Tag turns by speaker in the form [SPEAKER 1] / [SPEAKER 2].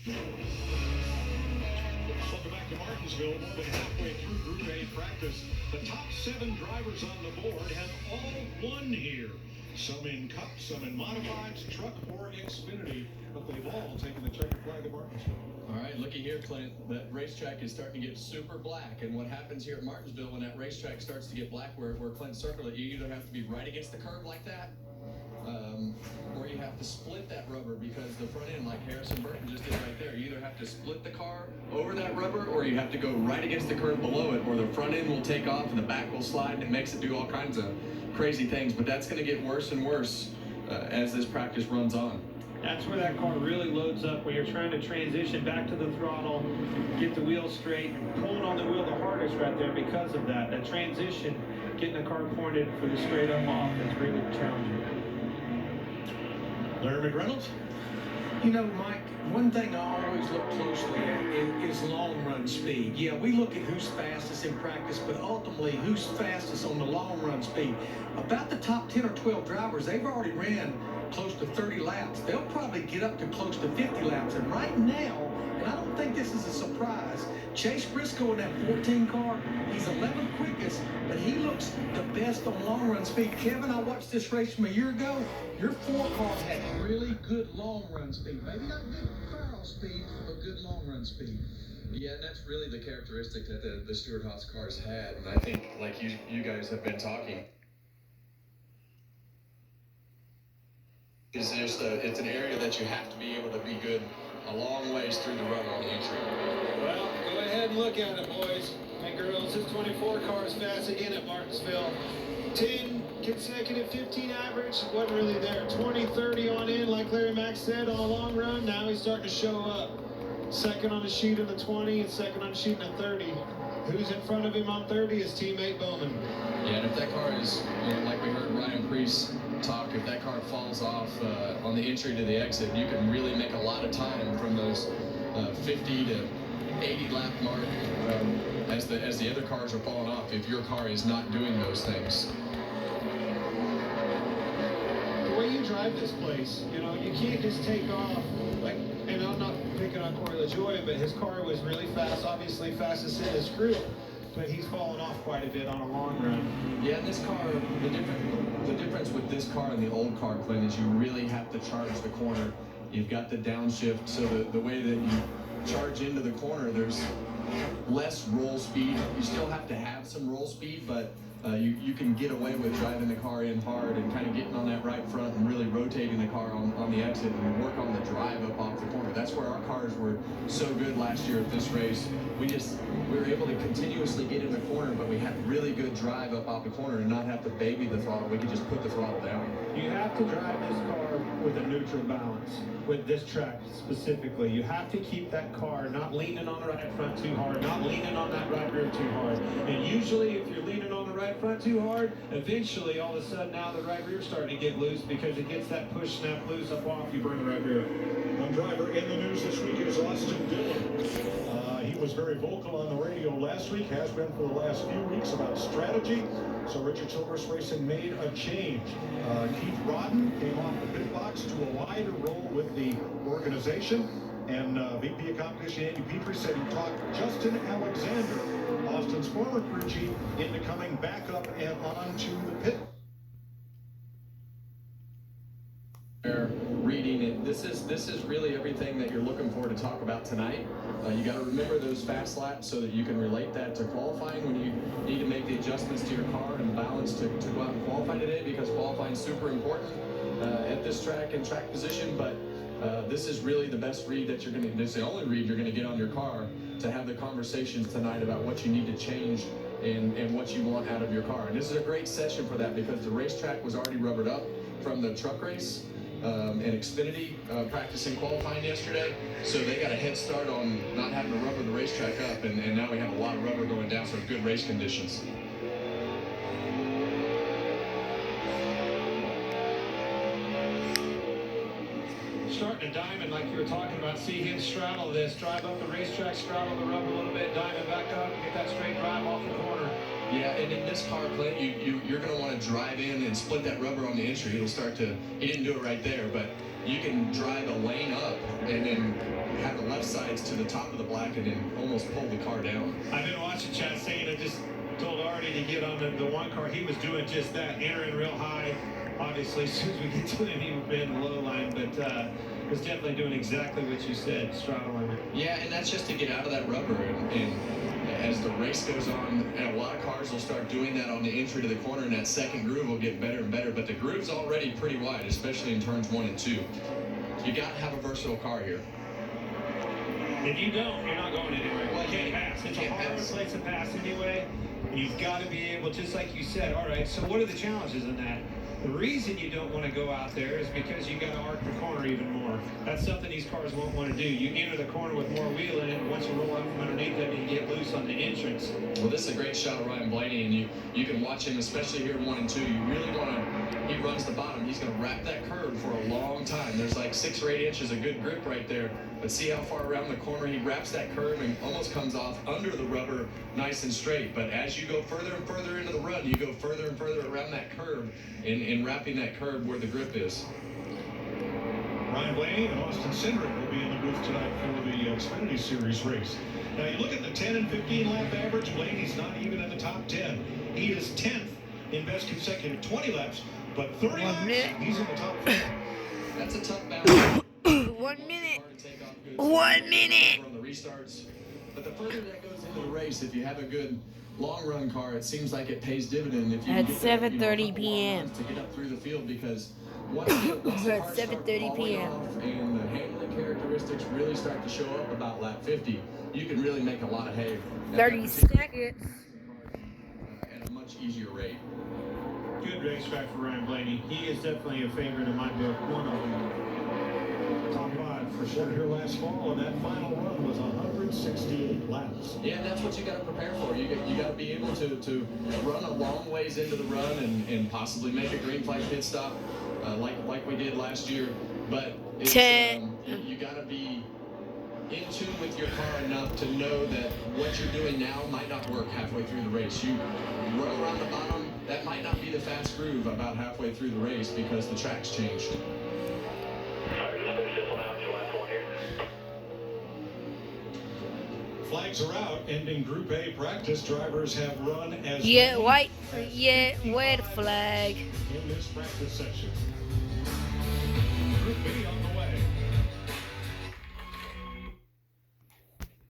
[SPEAKER 1] Welcome back to Martinsville. More than halfway through Group A practice. The top 7 drivers on the board have all won here. Some in Cup, some in Modifieds, Truck, or Xfinity. But they've all taken the checkered flag at Martinsville.
[SPEAKER 2] All right, looky here, Clint. That racetrack is starting to get super black. And what happens here at Martinsville when that racetrack starts to get black, where Clint circled it, you either have to be right against the curb like that, or you have to split that rubber, because the front end, like Harrison Burton just did right there, you either have to split the car over that rubber, or you have to go right against the curb below it, or the front end will take off and the back will slide, and it makes it do all kinds of crazy things. But that's going to get worse and worse as this practice runs on.
[SPEAKER 3] That's where that car really loads up, where you're trying to transition back to the throttle, get the wheel straight, and pulling on the wheel the hardest right there because of that. That transition, getting the car pointed for the straight up off, is really challenging.
[SPEAKER 1] Larry McReynolds?
[SPEAKER 4] You know, Mike, one thing I always look closely at is long run speed. Yeah, we look at who's fastest in practice, but ultimately who's fastest on the long run speed. About the top 10 or 12 drivers, they've already ran close to 30 laps. They'll probably get up to close to 50 laps. And right now, and I don't think this is a surprise, Chase Briscoe in that 14 car, he's 11th quickest, but he looks the best on long run speed. Kevin, I watched this race from a year ago. Your 4 cars had really good long run speed. Maybe not good barrel speed, but good long run speed.
[SPEAKER 2] Yeah, and that's really the characteristic that the Stewart-Haas cars had. And I think, like you guys have been talking, it's an area that you have to be able to be good a long ways through the run on the entry.
[SPEAKER 3] Well, go ahead and look at it, boys and girls. This 24 car is fast again at Martinsville. 10 consecutive 15 average, wasn't really there. 20, 30 on in, like Larry Mack said, on a long run. Now he's starting to show up. Second on the sheet in the 20 and second on the sheet in the 30. Who's in front of him on 30 is teammate Bowman.
[SPEAKER 2] Yeah, and if that car is, like we heard Ryan Preece talk, if that car falls off on the entry to the exit, you can really make a lot of time from those 50 to 80 lap mark as the other cars are falling off, if your car is not doing those things.
[SPEAKER 3] The way you drive this place, you can't just take off, and I'm not picking on Corey LaJoie, but his car was really fast, obviously fastest in his group, but he's fallen off quite a bit on a long run.
[SPEAKER 2] Yeah, and this car, the difference with this car and the old car, Clint, is you really have to charge the corner. You've got the downshift, so the way that you charge into the corner, there's less roll speed. You still have to have some roll speed, but you can get away with driving the car in hard and kind of getting on that right front and really rotating the car on the exit and work on the drive up off the corner. That's where our cars were so good last year at this race. We were able to continuously get in the corner, but we had really good drive up off the corner and not have to baby the throttle. We could just put the throttle down.
[SPEAKER 3] You have to drive this car with a neutral balance, with this track specifically. You have to keep that car not leaning on the right front too hard, not leaning on that right rear too hard. And usually if you're leaning on the right front too hard, eventually all of a sudden now the right rear's starting to get loose because it gets that push snap loose up off, you burn the right rear.
[SPEAKER 1] One driver in the news this week is Austin Dillon. He was very vocal on the radio last week, has been for the last few weeks, about strategy. So Richard Childress Racing made a change. Keith Rodden came off the pit box to a wider role with the organization. And VP of Competition Andy Petrie said he talked Justin Alexander, Austin's former crew chief, into coming back up and onto the pit.
[SPEAKER 2] Reading it, this is really everything that you're looking for to talk about tonight. You got to remember those fast laps so that you can relate that to qualifying when you need to make the adjustments to your car and balance to go out and qualify today, because qualifying is super important at this track and track position. But this is really the best read that you're going to, this is the only read you're going to get on your car to have the conversations tonight about what you need to change and what you want out of your car. And this is a great session for that, because the racetrack was already rubbered up from the truck race and Xfinity practicing qualifying yesterday. So they got a head start on not having to rubber the racetrack up, and now we have a lot of rubber going down, so good race conditions.
[SPEAKER 3] Starting to diamond like you were talking about, see him straddle this, drive up the racetrack, straddle the rubber a little bit, diamond back up, get that straight drive off the corner.
[SPEAKER 2] Yeah, and in this car, Clint, you're going to want to drive in and split that rubber on the entry. It'll start to, he didn't do it right there, but you can drive a lane up and then have the left sides to the top of the bracket and almost pulled the car down.
[SPEAKER 3] I've been watching Chastain. I just told Artie to get on the one car. He was doing just that, entering real high. Obviously, as soon as we get to him, he would be in the low line, but was definitely doing exactly what you said, straddling it.
[SPEAKER 2] Yeah, and that's just to get out of that rubber. And as the race goes on, and a lot of cars will start doing that on the entry to the corner, and that second groove will get better and better. But the groove's already pretty wide, especially in turns 1 and 2. You got to have a versatile car here.
[SPEAKER 3] If you don't, you're not going anywhere.
[SPEAKER 2] Well,
[SPEAKER 3] You can't pass. It's a hard place to pass anyway. And you've got to be able, just like you said, all right, so what are the challenges in that? The reason you don't want to go out there is because you got to arc the corner even more. That's something these cars won't want to do. You enter the corner with more wheel in it, and once you roll out from underneath them, you get loose on the entrance.
[SPEAKER 2] Well, this is a great shot of Ryan Blaney, and you can watch him, especially here in 1 and 2. You really want to, he runs the bottom. He's going to wrap that curb for a long time. There's like 6 or 8 inches of good grip right there. But see how far around the corner he wraps that curb and almost comes off under the rubber nice and straight. But as you go further and further into the run, you go further and further around that curb in wrapping that curb where the grip is.
[SPEAKER 1] Ryan Blaney and Austin Cindric will be in the booth tonight for the Xfinity Series race. Now you look at the 10 and 15 lap average. Blaney's not even in the top 10. He is 10th in best consecutive 20 laps, but 30 laps, he's in the top 10.
[SPEAKER 2] That's a tough balance.
[SPEAKER 5] 1 minute. 1 minute.
[SPEAKER 2] From the restarts. But the further that goes into the race, if you have a good long run car, it seems like it pays dividend. If you
[SPEAKER 5] At
[SPEAKER 2] get
[SPEAKER 5] 7:30 p.m.
[SPEAKER 2] to get up through the field, because once the cars
[SPEAKER 5] At
[SPEAKER 2] start
[SPEAKER 5] 7:30
[SPEAKER 2] falling
[SPEAKER 5] p.m.
[SPEAKER 2] off and the handling characteristics really start to show up about lap 50, you can really make a lot of hay. at
[SPEAKER 5] 30
[SPEAKER 2] that particular
[SPEAKER 5] seconds.
[SPEAKER 2] at a much easier rate.
[SPEAKER 3] Good racetrack for Ryan Blaney. He is definitely a favorite in my book. One of them. Top 5 for
[SPEAKER 1] Sure,
[SPEAKER 3] sure.
[SPEAKER 1] here last fall, and that final run was 168 laps.
[SPEAKER 2] Yeah, and that's what you got to prepare for. You got to be able to run a long ways into the run and possibly make a green flag pit stop like we did last year. But it's, you got to be in tune with your car enough to know that what you're doing now might not work halfway through the race. You run around the bottom, that might not be the fast groove about halfway through the race because the track's changed.
[SPEAKER 1] Flags are out, ending Group A practice. Drivers have run as
[SPEAKER 5] Yeah,
[SPEAKER 1] many
[SPEAKER 5] white.
[SPEAKER 1] as
[SPEAKER 5] Yeah,
[SPEAKER 1] 55
[SPEAKER 5] red flag.
[SPEAKER 1] in this practice section. Group B on the